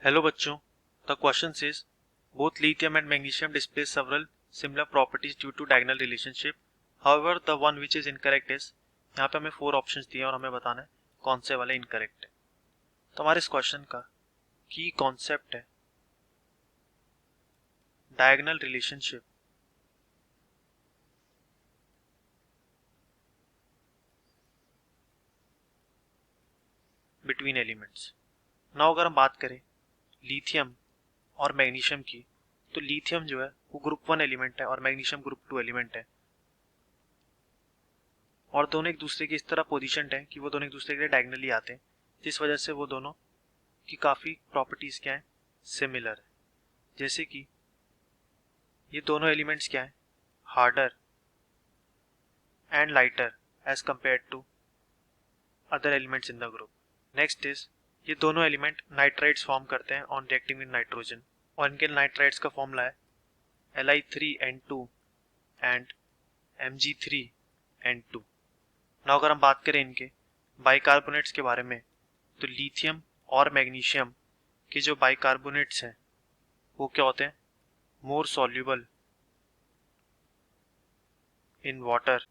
Hello bachcho, the question says both lithium and magnesium display several similar properties due to diagonal relationship. However, the one which is incorrect is, यहाँ पे हमें 4 options दिए और हमें बताना है कौन से वाले इनकरेक्ट है। तो हमारे इस क्वेश्चन का की कॉन्सेप्ट है diagonal relationship between elements. Now अगर हम बात करें लिथियम और मैग्नीशियम की, तो लिथियम जो है वो ग्रुप 1 एलिमेंट है और मैग्नीशियम ग्रुप 2 एलिमेंट है, और दोनों एक दूसरे की इस तरह पोजीशनड है कि वो दोनों एक दूसरे के लिए डायगोनली आते हैं, जिस वजह से वो दोनों की काफ़ी प्रॉपर्टीज़ क्या है, सिमिलर है। जैसे कि ये दोनों एलिमेंट्स क्या है, harder and lighter as compare to other elements in the group. Next is, ये दोनों एलिमेंट नाइट्राइड्स फॉर्म करते हैं ऑन रिएक्टिंग विद नाइट्रोजन, और इनके नाइट्राइड्स का फॉर्मूला है Li3N2 एंड Mg3N2। नाउ अगर हम बात करें इनके बाइकार्बोनेट्स के बारे में, तो लिथियम और मैग्नीशियम के जो बाइकार्बोनेट्स हैं वो क्या होते हैं, more soluble in water,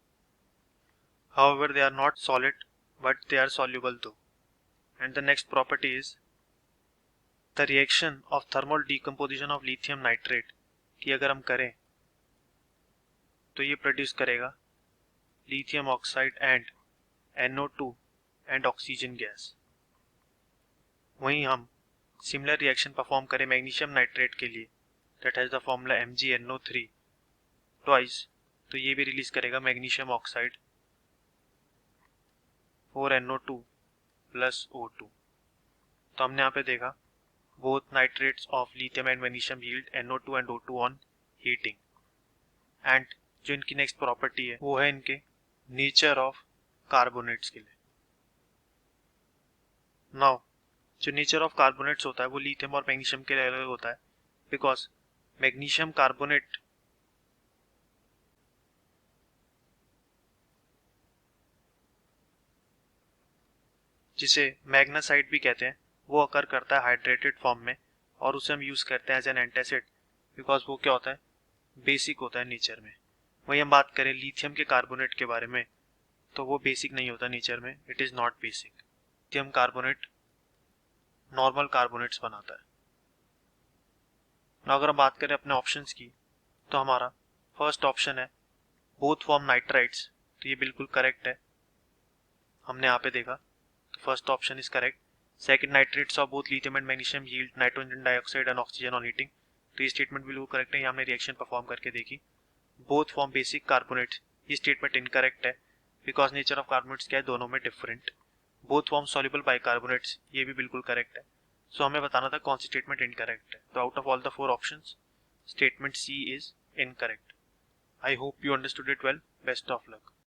however they are not solid but they are soluble though। And the next property is the reaction of thermal decomposition of lithium nitrate कि अगर हम करें तो ये प्रोड्यूस करेगा lithium oxide and NO2 and oxygen gas. वहीं हम similar reaction perform करें मैग्नीशियम नाइट्रेट के लिए, that has the formula MgNO3 twice, तो ये भी रिलीज करेगा magnesium oxide 4NO2 plus O2। तो हमने यहाँ पे देखा both nitrates of lithium and magnesium yield NO2 and O2 on heating। And जो इनकी नेक्स्ट प्रॉपर्टी है वो है इनके नेचर ऑफ कार्बोनेट्स के लिए। नाउ जो नेचर ऑफ कार्बोनेट्स होता है वो लिथियम और मैग्नीशियम के लिए अलग होता है, बिकॉज मैग्नीशियम कार्बोनेट जिसे मैग्नेसाइट भी कहते हैं वो अकर करता है हाइड्रेटेड फॉर्म में, और उसे हम यूज करते हैं एज एन एंटासिड, बिकॉज वो क्या होता है, बेसिक होता है नेचर में। वही हम बात करें लिथियम के कार्बोनेट के बारे में, तो वो बेसिक नहीं होता नेचर में, it is not basic. Lithium carbonate normal carbonates बनाता है। ना अगर हम बात करें अपने ऑप्शंस की, तो हमारा फर्स्ट ऑप्शन है बोथ फॉर्म नाइट्राइड्स, तो ये बिल्कुल करेक्ट है, हमने यहाँ पे देखा, तो first option is correct. Second, nitrates of both lithium and magnesium yield nitrogen dioxide and oxygen on heating, तो ये स्टेटमेंट बिल्कुल करेक्ट है, ये हमने रिएक्शन परफॉर्म करके देखी। बोथ फॉर्म बेसिक कार्बोनेट्स, ये स्टेटमेंट इनकरेक्ट है, बिकॉज नेचर ऑफ कार्बोनेट्स क्या है, दोनों में different. Both form soluble bicarbonates, ये भी बिल्कुल करेक्ट है। सो हमें बताना था कौन सी स्टेटमेंट इनकरेक्ट है। तो out of all the 4 options statement C is incorrect. I hope you understood it well. Best of luck.